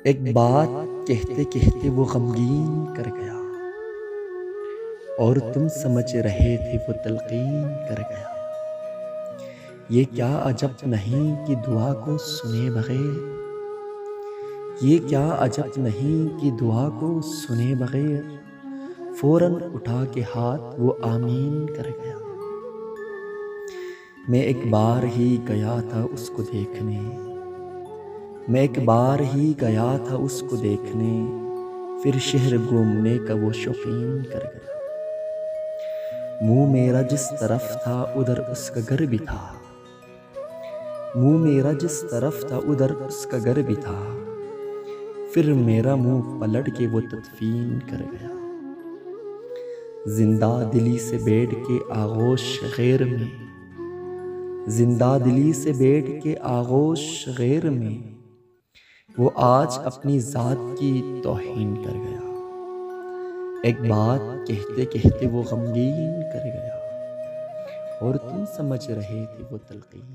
एक बात कहते कहते वो गमगीन कर गया, और तुम समझ रहे थे वो तलकीन कर गया। ये क्या अजब नहीं कि दुआ को सुने बगैर, ये क्या अजब नहीं कि दुआ को सुने बगैर फौरन उठा के हाथ वो आमीन कर गया। मैं एक बार ही गया था उसको देखने, मैं एक बार ही गया था उसको देखने, फिर शहर घूमने का वो शौकीन कर गया। मुंह मेरा जिस तरफ था उधर उसका घर भी था, मुंह मेरा जिस तरफ था उधर उसका घर भी था, फिर मेरा मुंह पलट के वो तदफीन कर गया। जिंदा दिली से बैठ के आगोश गैर में, जिंदा दिली से बैठ के आगोश गैर में वो आज अपनी ज़ात की तौहीन कर गया। एक बात कहते कहते वो गमगीन कर गया, और तुम समझ रहे थे वो तलकीन।